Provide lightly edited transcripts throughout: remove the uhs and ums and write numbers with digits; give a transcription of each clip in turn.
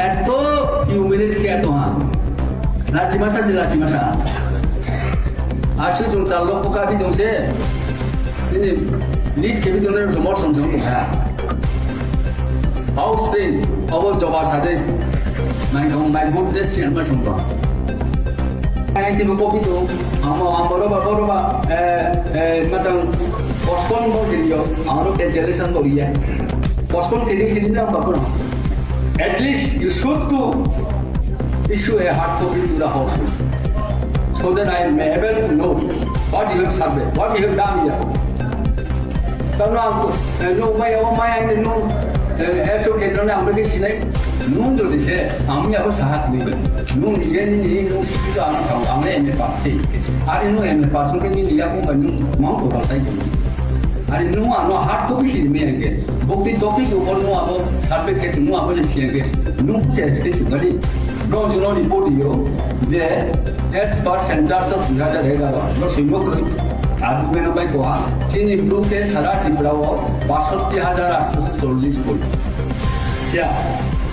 এত হিউমিলিটি কে এত 라지 마사지 라지 마사 아쉬 좀 잘로 pokabi 동세 ini lead kebi doner somor somjong ka house space our job asade my good this year ma somba ai ti kopi to amaro ba matang postpone mo diyo amaro cancellation koriya postpone kedi silina bakon at least you should to issue a hard copy to the house so that I am able to know what you have surveyed, what you have done here. Karena no my I know after getting on the sinai nung do this আমি আবার সাহায্য দিবে nung নিজে নিজে nung শিক্ষিত আমি সব আমি এমএ পাসে আর nung এমএ পাস করে নি লিয়া কোন nung মাউ তো তাই তো আর nung আনো হার্ড কপি শিখে মেকে বক্তি টপিক উপর nung আবার সার্ভে ক্ষেত্রে nung আবার শিখে nung চেষ্টা করি Bro, you know the audio there as per census of 2011 no single koi adu beno bai koha chin improve ke sara tibrao 62840 koi yeah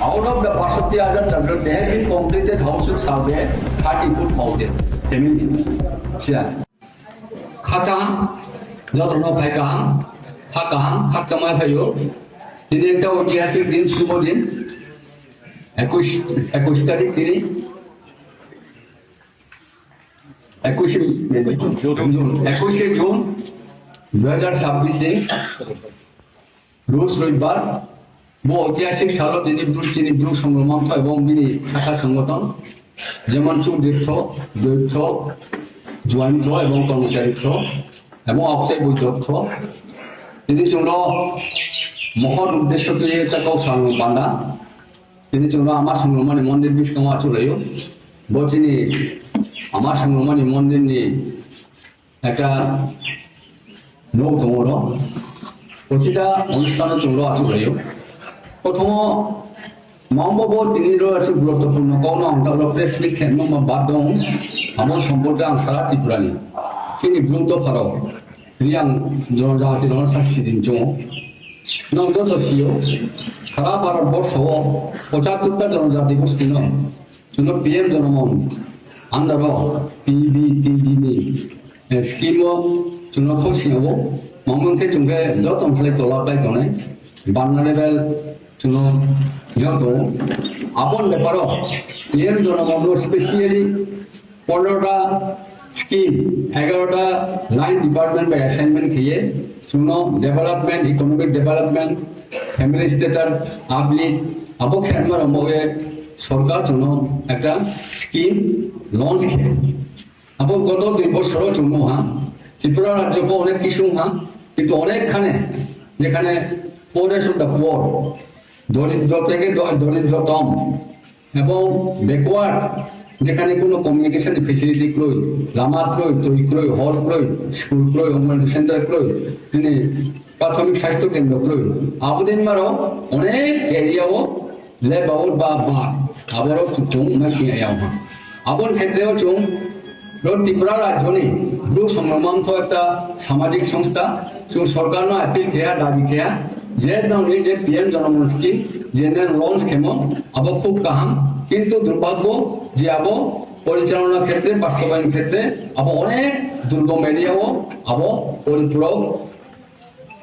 out of the 62800 they have been completed household survey 34,000 demin yeah khatang jotno bhai kam hakkamai bhayo din ekta ঐতিহাসিক দিন শুভ দিন 21 তারিখ তিনি 21 June 2026 রোজ রবিবার বহু ঐতিহাসিক সাল তিনি ব্রু সংগ্রামার্থ এবং বিনি শাখা সংগঠন যেমন চুদ্বীর্থ দৈর্থ জোয়ান্থ এবং কর্মচারীত্ব এবং অবসায়ী বৈদ্যর্থ তিনি চন্দ্র মহৎ উদ্দেশ্য তৈরি একটা কৌশল বান্ধা তিনি চন্দ্র আমার সংগ্রামানি মন্দির বিষ্কামা চলেও বলছিনি আমার সংগ্রামানি মন্দির নিয়ে একটা লোক তোমর প্রতিটা অনুষ্ঠানও চন্দ্র চলেও প্রথম মহম্মদ তিনি রয়েছে গুরুত্বপূর্ণ কোন অন্তর প্রেস মিট খেন বাদ দং আমার সম্পর্কে আং সারা ত্রিপুরানি তিনি ব্রুত ফারো রিয়াং জনজাতি রণশাস্তি দিন জং নজরদশীয় সারা ভারতবর্ষ 75টা জনজাতি গোষ্ঠী जोंनो पीएम जनमन आन्दार पीबीटीजीनि स्कीमो जोंनो खौसिङाव मावमोनखे जोंगे जतन खालाय तलाबाय दंनाय बान्ना लेभेल जोंनो याव दं आबन बेपारो पीएम जनमन स्पेशली 15टा स्कीम 11टा लाइन डिपार्टमेंट बाय असाइनमेंट किए जोंनो development economic development family status आपलिट आबो खेनमार मगे সরকার জন্য একটা স্কিম লঞ্চ করে এবং গত 2 বছরের জন্য ত্রিপুরা রাজ্যকে অনেক কিছু কিন্তু অনেকখানে যেখানে পোরেস অফ দ্য পোর দরিদ্র থেকে দরিদ্রতম এবং ব্যাকওয়ার্ড যেখানে কোনো কমিউনিকেশন ফেসিলিটি ক্রয় লামা ক্রয় তৈ ক্রয় হল ক্রয় স্কুল ক্রয় অঙ্গনওয়াড়ি সেন্টার ক্রয় মানে প্রাথমিক স্বাস্থ্য কেন্দ্র ক্রয় আবদিনমারও অনেক এরিয়াও লেবাউট বা আবারও চুং মাসিয়াও আবন ক্ষেত্রেও চুং ত্রিপুরা রাজ্যনি ব্রু সংগ্রামার্থ একটা সামাজিক সংস্থা চুং সরকার আপিল খেয়া দাবি খেয়া যে নামনি যে পিএম জনমন স্কিম যে লঞ্চ খেম আব খুব কাহাম কিন্তু দুর্ভাগ্য যে আব পরিচালনা ক্ষেত্রে বাস্তবায়ন ক্ষেত্রে আব অনেক দুর্গম এরিয়াও আব পরিপূরক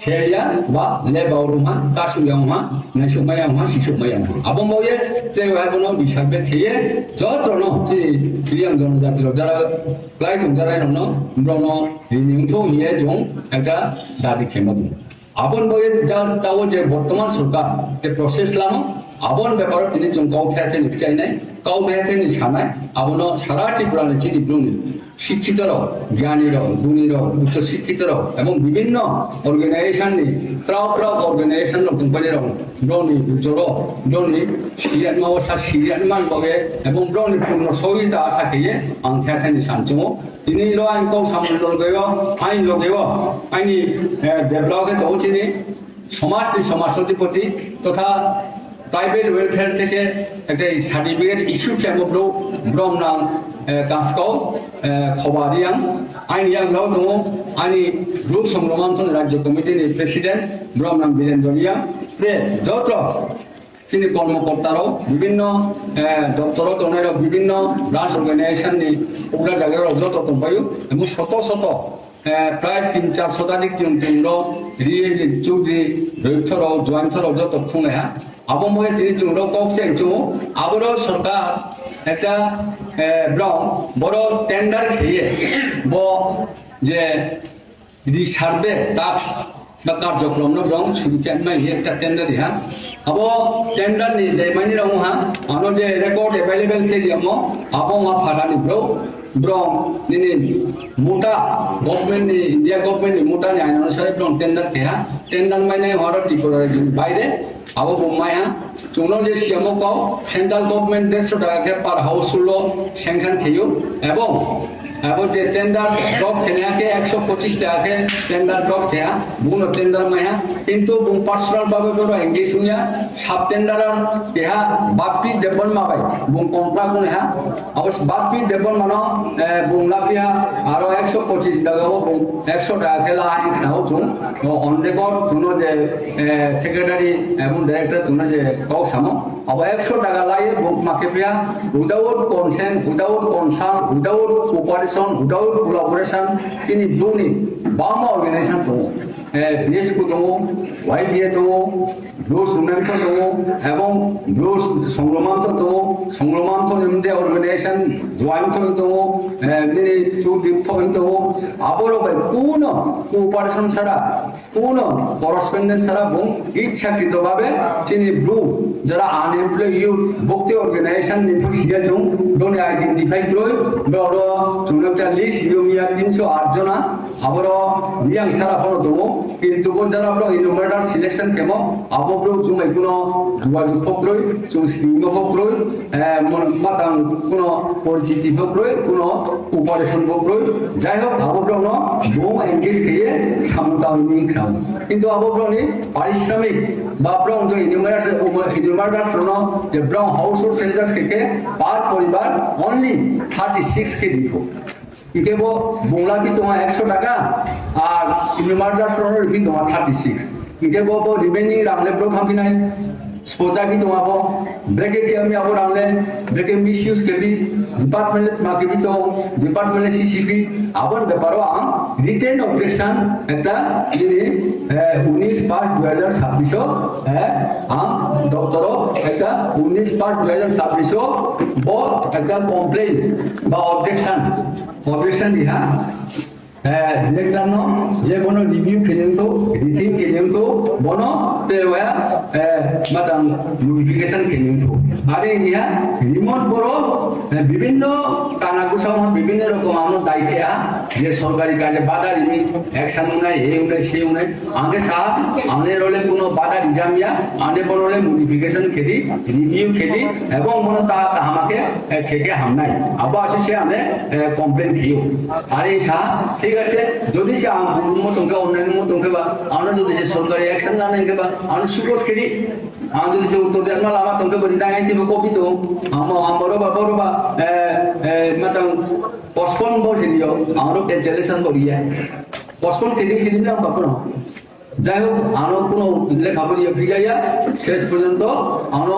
खेया बा लेबाउरुमा कासुयाउमा नेसुमायाउमा सिसुमायाउमा अब मये तेवाबनो बिसाबे खेये जतनो जे क्रियां जनजाति যারা লাইটুম যারা ন ব্রণ রিনিউথো হিয়ে জং একটা দাবি খেমত আবন ময়ে যা তাও যে বর্তমান সরকার যে প্রসেস লাম আবন ব্যাপার তিনি জং কাউ খেতে নিচাই নাই কাউ খেতে নি সানাই আবন সারা ত্রিপুরানি চিনি ব্রুনি শিক্ষিতরাও জ্ঞানীরাও গুণীরাও উচ্চ শিক্ষিতরাও এবং বিভিন্ন অর্গানাইজেশন প্রায় অর্গানাইজেশন কোম্পানিরাও ব্রনি উজ্জ্বল ব্রনি সিরিয়ান মাওসা সিরিয়ান মান বগে এবং ব্রনি পূর্ণ সহিতা আশা খেয়ে আং খেতে সানচুম তিনি লো আইন কৌ সামন্ত লগেও আইন লগেও আইনি ডেভেলপে তৌচিনি সমাজ অধিপতি তথা ট্রাইবেল ওয়েলফেয়ার থেকে একটা সার্টিফিকেট ইস্যু খেমব্রো ব্রহ্মনাং কাজকাও খবরিয়াং আইন ইয়াং লাও দङ आंनि ग्रुप संग्रामार्थ राज्य कमिटिनि प्रेसिडेंट ब्रह्मनाम वीरेन्द्र रिया प्रे जत्र যিনি কর্মকর্তারাও বিভিন্ন দপ্তর তনেরও বিভিন্ন ব্রাঞ্চ অর্গানাইজেশননি পুরা জায়গার যত পাইও এবং শত শত প্রায় 3-4 শতাধিক চৌধুরী রৈথরাও জয়েন্টরাও যত থুনে হ্যাঁ আবো মনে তিনি চুংরো কক চাই চুং আবারও সরকার একটা বড় টেন্ডার খেয়ে যে সার্ভে টাস্ক বা কার্যক্রম শুরু একটা টেন্ডার হ্যাঁ আবো টেন্ডার নি যে মানে হ্যাঁ আমরা যে রেকর্ড এভেলেবেল খেলি আবো মা ফাটানি ব্রং নিনি মোটা গভর্নমেন্ট নি ইন্ডিয়া গভর্নমেন্ট নি মোটা নি আইন অনুসারে টেন্ডার খেয়া টেন্ডার মানে হওয়ার ত্রিপুরার বাইরে আবো বোম্মাই হ্যাঁ চুনো যে সিএমও কাও সেন্ট্রাল গভর্নমেন্ট 150 টাকা পার হাউস হলো স্যাংশন খেয়েও এবং যে টেন্ডার ড্রপ খেয়াকে 125 টাকা টেন্ডার ড্রপ খেয়া বুনো টেন্ডার মায়া কিন্তু পার্সোনাল ভাবে বড় এঙ্গেজ হইয়া সাব টেন্ডার কেহা বাপি দেবন মাবাই বুং কন্ট্রাক্ট হ্যাঁ অবশ্য বাপি দেবন মানো বুংলা পিয়া আরো 125 টাকা বুং 100 টাকা খেলা আইন খাও চুন অন রেকর্ড তুনো যে সেক্রেটারি এবং ডাইরেক্টর তুনো যে কাউ সামো अब 100 টাকা লাইয়ে বুক মাকে পিয়া without consent without concern without cooperation without collaboration চিনি ব্লুনি বাম অর্গানাইজেশন তো বিএসপি দङ ওয়াইবিএ দङ ব্লু সুমেন্ট দङ এবং blue সংগ্রামান্ত দङ সংগ্রামান্ত নিমদে organisation joint দङ Nini চুদীপ্ত দङ আবরো by কোন কোঅপারেশন ছাড়া কোন করসপন্ডেন্স ছাড়া এবং ইচ্ছাকৃতভাবে চিনি ব্লু যারা আনএমপ্লয়েড ইউথ ভক্তি অর্গানাইজেশন নিফু সিয়া দङ ডনে আইডেন্টিফাই করে বড় চুনটা লিস্ট ইউমিয়া 308 জনা আবরো বিয়াং সারা হলো দङ কিন্তু যারা আপনার ইনোভেটর সিলেকশন কেমন আবব্র জুম কোনো যোগাযোগ ফক্রই জুম সিংহ ফক্রই মাতাং কোনো পরিচিতি ফক্রই কোনো কোঅপারেশন ফক্রই যাই হোক আবব্র বহু এঙ্গেজ খেয়ে সামতামি খাম কিন্তু আবব্রনি পারিশ্রমিক বা ব্রং যে ইনোভেটর যে ব্রং হাউস হোল্ড সেন্টার্স থেকে পার পরিবার অনলি 36 কে দিফো কেবল বোংলা কি তোমার 100 টাকা আর ইউনিভার্সাল সোনার কি তোমার 36 কেবল রিমেনিং রামলে প্রথম কি নাই স্পোজা কি তোমার ব্রেকে কি আমি আবার রামলে ব্রেকে মিসইউজ কেবি ডিপার্টমেন্ট মাকে কি তো ডিপার্টমেন্ট সিসিপি আবার ব্যাপারও রিটেন অবজেকশন একটা যিনি 19/5/2026 দপ্তর একটা 19/5/2026 একটা কমপ্লেন বা অবজেকশন দিহা ডিরেক্টর নো যে কোনো রিভিউ কেনেতো রিথিং কেনেতো বনো তেওয়া মাদাম মডিফিকেশন কেনেতো আরে ইয়া রিমোট বড় বিভিন্ন কানাকুসা বিভিন্ন রকম আমরা দায়িত্ব যে সরকারি কাজে বাধা রিমি অ্যাকশন নাই এই উনে সেই উনে আগে সা আমাদের হলে কোনো বাধা রিজামিয়া আনে বনলে মডিফিকেশন খেদি রিভিউ খেদি এবং মনে তা আমাকে খেকে হামনাই আবার আসে সে আমাদের কমপ্লেন দিও আরে সা ঠিক আছে যদি সে মতনকে অন্যান্য মতনকে বা আমরা যদি সে সরকারি অ্যাকশন না নেই বা আমরা সুযোগ খেলি আমরা যদি সে উত্তর দেন না আমার তোকে বলি ডাঙাই দিব কপি তো বড় বা মাতাং পসপন বসে দিও আমারও ক্যান্সেলেশন করিয়া পসপন খেলি সেদিন না পাবো যাই হোক আনো কোনো লেখা বলি ফিরাইয়া শেষ পর্যন্ত আনো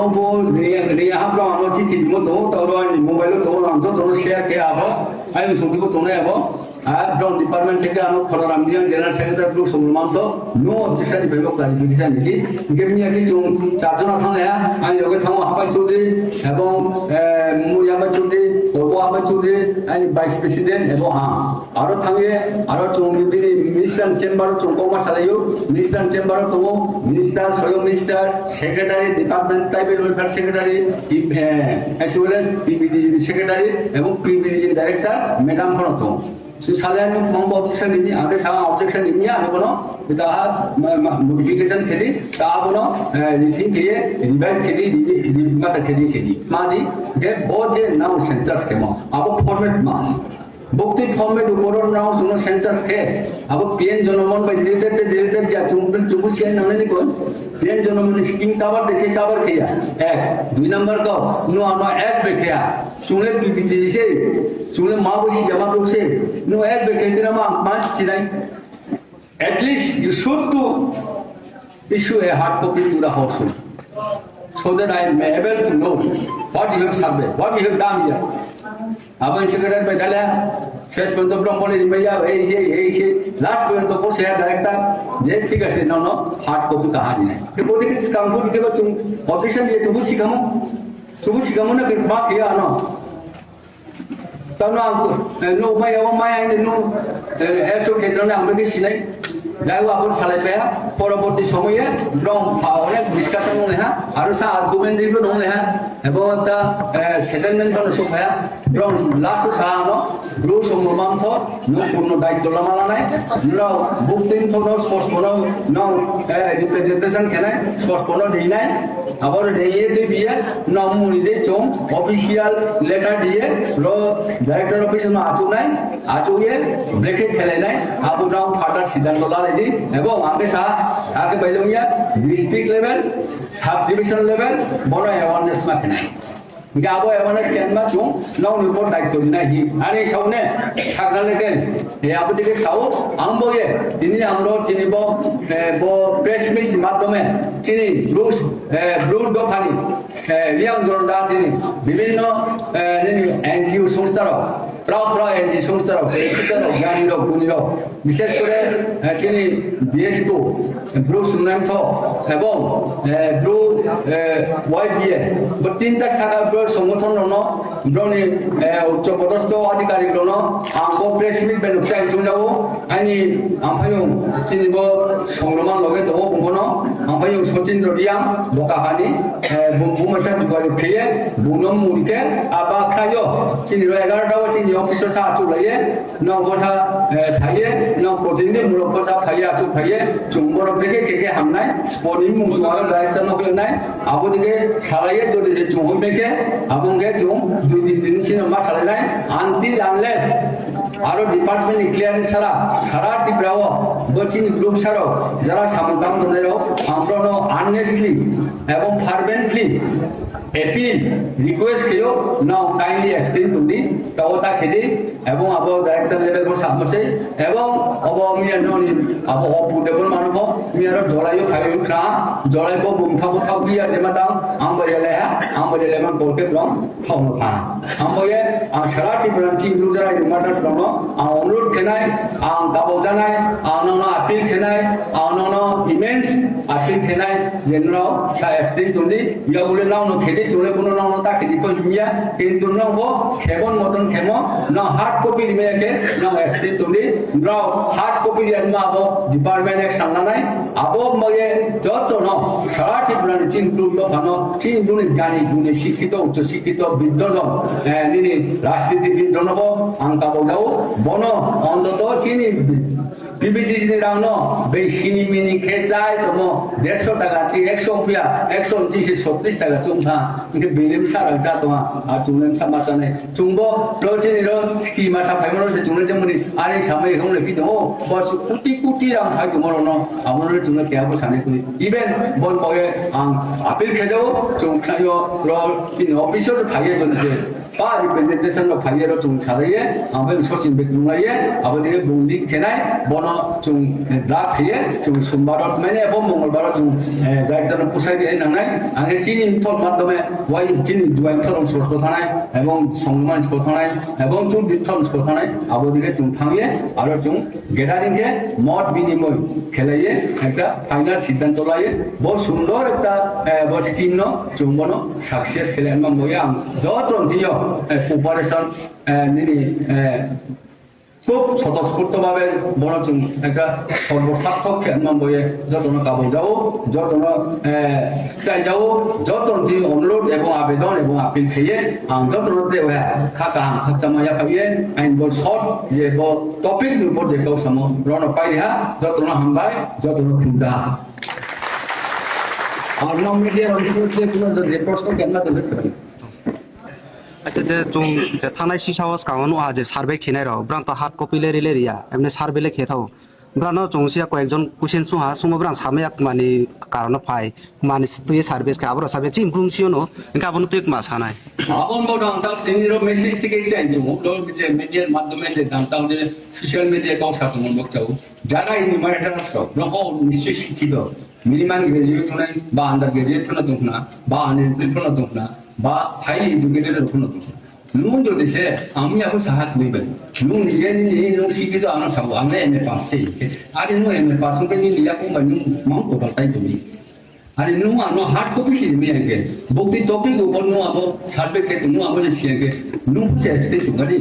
নিয়ে হাবলো আনো চিঠি দিব তো তোর মোবাইল তোর আনতো তোর শেয়ার খেয়ে আবো আমি সঙ্গীব তোনে আবো ব্রাউন ডিপার্টমেন্ট থেকে আমি খরারাম দিয়াং জেনারেল সেক্রেটারি ব্লু সমুমান্ত নো অবজেকশন ভাবে ক্লারিফিকেশন দিদি গেমিয়া কি জুম চারজন থানে আমি লগে থামো হাবাই চৌধুরী এবং মুই হাবাই চৌধুরী পর্ব হাবাই চৌধুরী আমি ভাইস প্রেসিডেন্ট এবং আরো থামিয়ে আরো চৌধুরী মিনিস্টার চেম্বার চৌকমা সারাইও মিনিস্টার চেম্বার তো মিনিস্টার স্বয়ং minister secretary department tribal welfare secretary as well as পিবিডি সেক্রেটারি এবং পিবিডি ডাইরেক্টর ম্যাডাম ফরতো সালান মঙ্গ অবজেকশন ini ada sama objection ini ada bono kita modification khedi ta bono rethink khiye revise khedi mata khedi chedi madi ge boje now census kemo abo format ma bukti format উপরন নাও শুনো census খে আবো PN Janman বা related যা চুমপন চুবুছি নামে কোন PN Janman scheme cover দেখে cover কিয়া এক দুই নাম্বার কো নো আমরা এক বেখিয়া চুলে পিপি দিছে চুলে মা বসি জামা বসে নো এক বেখিয়া দিনা মা চিলাই at least you should to issue a hard copy to the household so that I am able to know what you have surveyed, what you have done here. Abang secretary berkata, saya sebentar belum boleh dibayar, last pun tu saya director, jadi tiga sih nono hard copy kahani ni. Kemudian kita sekarang pun kita tu official dia tu sih kamu nak kerja dia ano. Tahu nak no maya ini no efek kita nak ambil sih ni. যাই হোক আপন চালাই পেয়া পরবর্তী সময়ে অনেক discussion হলে হ্যাঁ আরো সা আর্গুমেন্ট দিব নহলে হ্যাঁ এবং একটা সেটেলমেন্ট হলো সব হ্যাঁ এবং লাস্ট সাহানো ব্রু সম্মানথ নো পূর্ণ দায়িত্ব লামালা নাই ন বুক দিন থ নো স্পোর্টস কোনো ন রিপ্রেজেন্টেশন খেলাই স্পোর্টস কোনো দেই নাই আবার দেইয়ে তুই বিয়ে ন মুড়ি দে চম অফিসিয়াল লেটার দিয়ে র ডাইরেক্টর অফিস ন আচু নাই আচুয়ে ব্রেকে খেলে নাই আবু নাও ফাটার সিদ্ধান্ত লালে এবং আগে বাইলিয়া district level sub division level বড় অ্যাওয়ারনেস মাকে Gabo awareness kenma chung now report daikto dina hi ani saune thakal leken e abudike sao amboye tini amro chini bo press meet মাধ্যমে chini bruce blue dofani liang jorda tini বিভিন্ন NGO সংস্থার প্রাপ্রা NGO সংস্থার শিক্ষিতর জ্ঞানীর গুণীর বিশেষ করে চিনি বিএসকো Bru সুনামথ এবং Bru ওয়াইবিএ তিনটা শাখা সংগঠন ব্রনি উচ্চপদস্থ আধিকারিক আমো প্রেস মিট বেনুচাই চুনাবো আইনি আমফায়ু চিনিব সংগ্রামান লগে দো বুমনো আমফায়ু সচিন্দ্র রিয়াম বকাহানি বুমসা जुगारि फेये बुनम मुरिके आबा खायो चिनि 11 टाव चिनि अफिसर सा आचु लाये न बसा थाये न प्रतिनिधि मुलक बसा फाये आचु फाये चुंबर बेके केके हामनाय स्पोर्टिं मुजुआ डाइरेक्टर न केनाय आबोदिके सालाये जदि चुंग बेके आबंगे चुंग दुइ दिन सिन मा सालायनाय आनटिल आनलेस आरो डिपार्टमेंट क्लियारेंस सारा टिप्राओ बचिनि ग्रुप सारो যারা সামদাম দনেরো আমরনো আননেসলি এবং ফারভেন্টলি appeal request kiyo now kindly extend to the tawata khedi এবং abo director level ko samose এবং abo mi anoni abo opudebol manuko mi aro jolayo khaiu kha jolayo bumthau thau biya jemata ambayale ha ambayale man korke blom thong kha amboye sharati branchi bludara matters lono onroad khenai gabo janai anono appeal khenai anono immense appeal khenai jenro sa extend to the yabule now no khedi চলে কোনো ননতা খেদি কই মিয়া কিন্তু নবো খেবন মতন খেমো না hard copy দিমেকে না XT তুলি না হার্ড কপি দিয়ামা আবো ডিপার্টমেন্ট এক সামনা নাই আবো মগে যত ন সারাটি প্রাণ চিন্টু লখানো চিন্টুনি জ্ঞানী গুণী শিক্ষিত উচ্চ শিক্ষিত বিদ্যজন নিনি রাজনীতিবিদ জনব আঙ্কাবো যাও বন অন্তত চিনি বিবিজি রাউনো বে সিনি মিনি খেজাই তমো 150 টাকা চি 100 পিয়া 130 টাকা চুমথা 이게 매림 사랑 자동아 아 중년 삼마잖아 중보 로제니로 스키 마사 파이모로서 중년 전문이 아니 사마이 형을 비도 버스 꾸티꾸티랑 하이도 모르노 아무를 중년 개하고 사네고 이벤 뭔 뭐에 아필 개조 좀 사요 로 진 오피셔스 파이에 건데 바 리프레젠테이션로 파이에로 좀 사이에 아베 소신 백중아에 아버지의 봉리 개나이 번호 좀 라피에 좀 손바로 매네 본 몽골바로 좀 자기들은 부사이에 나나이 아게 진인 톤 마ধ্যমে ওয়াই চিনি দুয়াইথরম স্পষ্ট থানায় এবং সংমান স্পষ্ট থানায় এবং চুন বিথম স্পষ্ট থানায় আবদিকে চুন থামিয়ে আর চুন গেটারিংকে মত বিনিময় খেলাইয়ে একটা ফাইনাল সিদ্ধান্ত লাইয়ে বহু সুন্দর একটা স্কিম ন চুম্বন সাকসেস খেলে এবং বইয়া যত দিও কোপারেশন নিনি খুব স্বতঃস্ফূর্তভাবে বড় একটা সর্বসার্থক বইয়ে যতন কাবু যাও যতন চাই যাও যতন অনুরোধ এবং আবেদন এবং আপিল খেয়ে যতন খাকা খাচামায়া পাইয়ে আইন বল শর্ট যে টপিক উপর যে কেউ সাম রণ পাইহা যতন হামবাই যতন খুঁজা আর নম মিডিয়ার অঞ্চলে কোনো যে প্রশ্ন কেন দেখতে পারি আচ্ছা যে চুং যে থানায় সিসাওয়াস কাওয়ানো আজে সার্ভে খেনাই রাও ব্রান্ত হার্ড কপি লেরিয়া এমনি সার্ভে লে খেথাও ব্রানো চংসিয়া কয়েকজন কুশন সুহা সুমো ব্রান সামে এক মানে কারণ পাই মানে তুই সার্ভিস কে আবরা সাবে চিম প্রুমসিওনো গাবন তুই মা সানাই আবন বড় তা তিনিরো মেসেজ থেকে চাই চুমো তো যে মিডিয়ার মাধ্যমে যে দামতাও যে সোশ্যাল মিডিয়া কাউ সাথে মন বকচাও যারা ইনি মারাটার সব রকম নিশ্চয় শিক্ষিত মিনিমাম গ্রাজুয়েট নাই বা আন্ডার গ্রাজুয়েট ফোনা দংনা বা আনএমপ্লয়েড ফোনা দংনা বা হাইলি এডুকেটেড ফোনা দংনা নুন যদি সে আমি আবো সাহায্য নিবেন নুন নিজে নিজে নুন শিখে তো আমার সব আমি এমএ পাস সেই আরে নুন এমএ পাস হকে নি লিয়া কো মানে মাং ko তাই তুমি আরে নুন আনো হার্ড কপি সি মিয়াকে বক্তি টপিক উপর নুন আবো সার্ভে কে নুন আবো সিয়াকে নুন সে এক্সটে চুগারি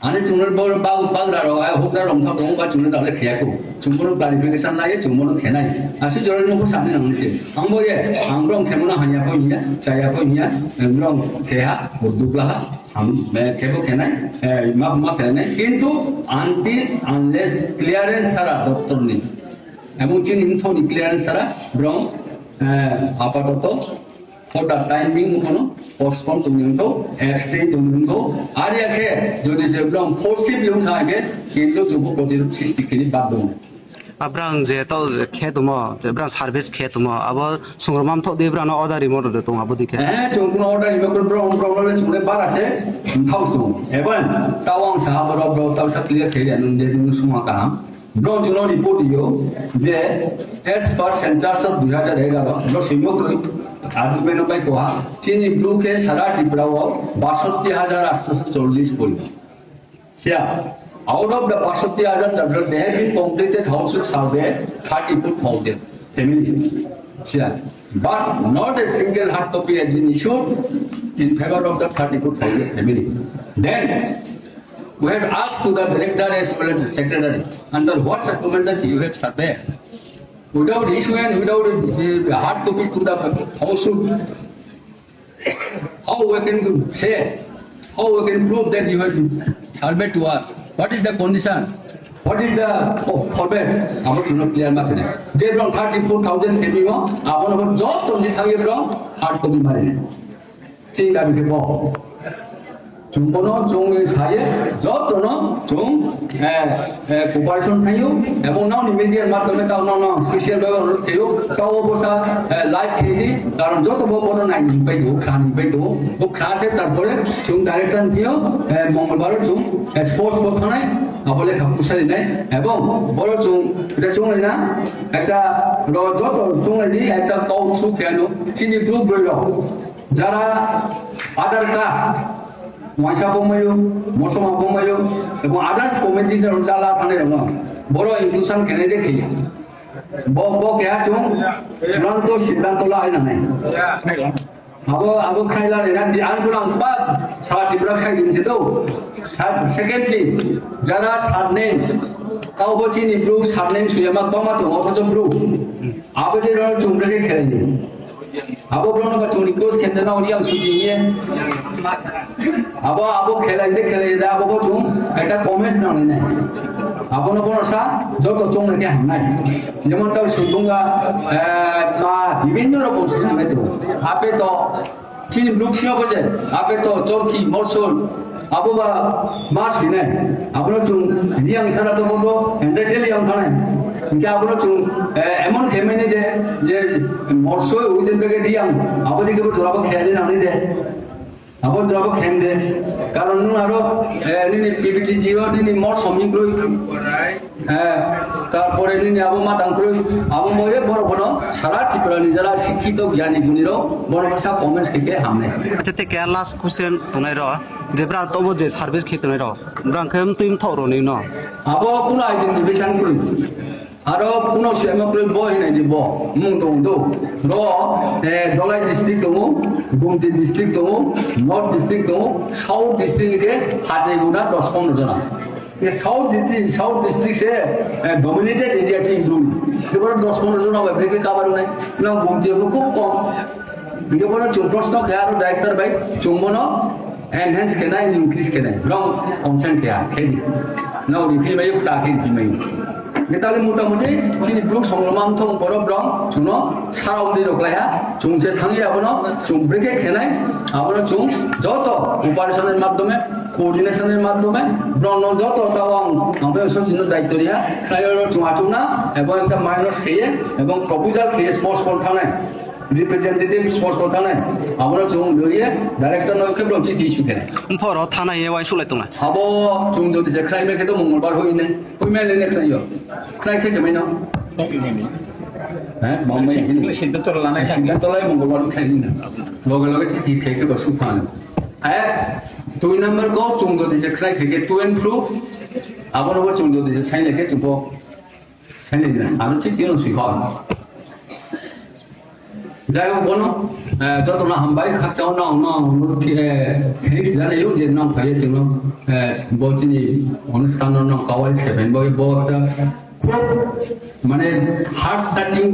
আরে চুনের বড় বাউ বাংলা রায় হোকরা রংথা দং বা চুনের দালে খেয়াকো চুমবনো ক্লারিফিকেশন লাগে চুমবনো খেনাই আসি জরের মুখ সামনে নামছে আং বয়ে আং রং খেমনা হানিয়া কো ইয়া চায়া কো ইয়া রং খেহা দুগলা আমি খেবো খেনাই মা খেনাই কিন্তু আনটিল আনলেস ক্লিয়ারেন্স ছাড়া দপ্তর নেই এবং চিনি ইনফোনি ক্লিয়ারেন্স ছাড়া রং আপাতত for the time being কোনো postpone তো extend তো আর একে যদি সে ব্রং ফোর্সিবলি উঠাকে কিন্তু যুব প্রতিরোধ সৃষ্টি করে বাধ্য আব্রাং যে তো খে তুমো যে ব্রাং সার্ভিস খে তুমো আবার সংগ্রাম তো দি ব্রাং অর্ডার রিমোট দে তুম আবো দিকে হ্যাঁ চুন অর্ডার রিমোট ব্রং প্রবলেম চুনে বার আছে থাউস এবং তাওয়াং সাহাব রব তাও সব ক্লিয়ার খেয়ে জানুন যে তুমি সুমা কাম ব্রং চুন রিপোর্ট দিও যে as per census of 2011 ব্রং সিমক আদুবেন পাই কোহা চিনি ব্লু কে সারা ত্রিপুরাও 62,840 পরিবার क्या out of the 62,000 they have been completed household survey 34,000 families yeah but not a single hard copy has been issued in favor of the 34,000 family then we have asked to the director as well as the secretary under what circumstances you have survey without issuing without the hard copy to the household how we can say how we can prove that you have surveyed to us what is the condition what is the format our to not clear market je from 34,000 kb mo apon apon job to ji thage from hard copy mare ঠিক আছে কে বল চুম্বনো চুং সায়ে যতন চুং cooperation থাইও এবং নাও মিডিয়ার মাধ্যমে তাও নাও special ভাবে অনুরোধ খেয়েও তাও অবস্থা লাইভ খেয়ে দিই কারণ যত বড় নাই নিপাই দেবো খা নিপাই দেবো ও খাসে তারপরে চুং ডাইরেকশন দিও মঙ্গলবার চুং স্পোর্টস প্রথনায় বলে খাপুসারি নেয় এবং বড় চুং এটা চুং না একটা যত চুং দিই একটা কৌশু কেন চিনি গ্রুপ রইল যারা আদার কাস্ট মাইসা বমায়ো মশমা বমায়ো এবং আদার্স কমিটি চালা থানে বড় ইনক্লুশন খেলে দেখি ব কেয়া চুং চূড়ান্ত সিদ্ধান্ত লাই না নাই আবো খাইলা এরা আন্দোলন বা সারা ত্রিপুরা খাই দিনছে তো সেকেন্ডলি যারা সারনে তাও বলছিনি ব্রু সারনে সুয়ামা বামাতো অথচ ব্রু আবো যে চুমটাকে খেলেনি abo brono ka chuni kos khende na oriam suji niye abo khela da abo ko chung eta comments na ne abo no bono sa joto chung ne hamnai jemon ta সুইবুঙ্গা বা বিভিন্ন রকম সুইবুঙ্গা মেতো আপে তো চিনি ব্লুকশিয়া বসে আপে তো চরকি মরসল abo ba mas hine abro chung riang sara to bodo entertain yang thane ইনকে abro chung এমন খেমেনি যে মরসই ওইদিন থেকে দিয়াম আবদিকে ধরাবো খেয়ালি নানি দে আবার ধরাবো খেন দে কারণ আরো নিনি পিপিটি জিও নিনি মর সমী কই তারপরে নিনি আবো মাতাং কই আবো ময়ে বড় বড় সারা ত্রিপুরা নিজেরা শিক্ষিত জ্ঞানী গুণীরও বড় ভাষা কমেন্টস খেকে হামনে আচ্ছা তে কেয়া লাস্ট কুয়েশন তোনাই র যে ব্রা তবো যে সার্ভিস খেতনাই র ব্রাং খেম তুইম থরনি ন আবো কোন আইডেন্টিফিকেশন করি আরো পুনঃ সেমক্রই বই নাই দিব মুং দং দো র দলাই ডিস্ট্রিক্ট দং গুমতি ডিস্ট্রিক্ট দং নর্থ ডিস্ট্রিক্ট দং সাউথ ডিস্ট্রিক্টে হাতে গুনা 10-15 জন ये साउथ डिस्ट्रिक्ट से डोमिनेटेड एरिया चे इंक्लूड ये बड़ा 10-15 জন হবে ব্রেকে কভার নাই না গুমতি খুব কম ये বড় প্রশ্ন কেয়ার ডাইরেক্টর ভাই চুম্বন এনহ্যান্স কেনা ইনক্রিজ কেনা রং কনসেন্ট কেয়া খেদি না রিফি ভাই ফুটাকে রিফি ভাই তাহলে মোটামুটি চিনি ব্রুক সংগ্রাম থং বড় ব্রং চুনো সারাউন্দি রকলায়া চুংসে থাঙি আবনো চুং ব্রেকে খেনাই আবনো চুং যত অপারেশনের মাধ্যমে কোঅর্ডিনেশনের মাধ্যমে ব্রং যত তাওয়াং আমাদের সচিন দায়িত্ব রিয়া সায়র চুমাচুনা এবং একটা মাইনস খেয়ে এবং প্রপোজাল খেয়ে স্পোর্টস থানায় রিপ্রেজেন্টেটিভ স্পোর্টস থানায় আমরা চুং লইয়ে ডাইরেক্টর নয়কে ব্রং চিঠি ইস্যু খেলা ফর থানা এ ওয়াই সুলাই তোনা হাবো চুং যদি সেক্সাই মেকে তো মঙ্গলবার হইনে কইমেলে নেক্সট ইয়র ক্লাই খেতে মেনো হ্যাঁ বম্বে সিদ্ধান্ত লানাই সিদ্ধান্তলাই মঙ্গলবার খাইনি না লগে লগে চিঠি খেয়ে বসু ফান আর 2 নম্বর গো চুংদ দিছে খাই খেয়ে টু এন্ড ফ্রু আবার আবার চুংদ দিছে সাই লেগে চুপ সাই লেগে না আর ঠিক তিন সুই হন যাই হোক বলো যত না হামবাই খাচ্ছাও না না ফিনিক্স জানাইও যে নাম খাইয়ে ছিল বলছিনি অনুষ্ঠান না কাওয়াই সেভেন বই একটা মানে heart touching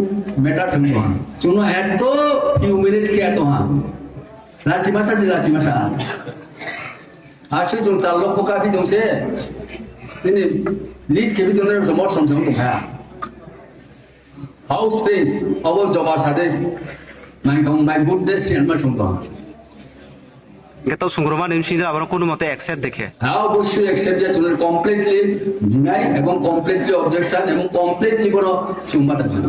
matter semua cuma itu few minute kia tu ha Ranchi ভাষা যে রাঁচি ভাষা আসে তুমি চার লক্ষ কাপি তুমি ini lead ke bitu ner semua somjong tu ha house space awal jawab sade মানে কম বাই গুড দেশ সিনেমা শুনতো তো সংগ্রমা নিমসিন্দা আবার কোনো মতে অ্যাকসেপ্ট দেখে হ্যাঁ অবশ্যই অ্যাকসেপ্ট যে তুমি কমপ্লিটলি ডিনাই এবং কমপ্লিটলি অবজেকশন এবং কমপ্লিটলি বড় চুম্বা থাকবে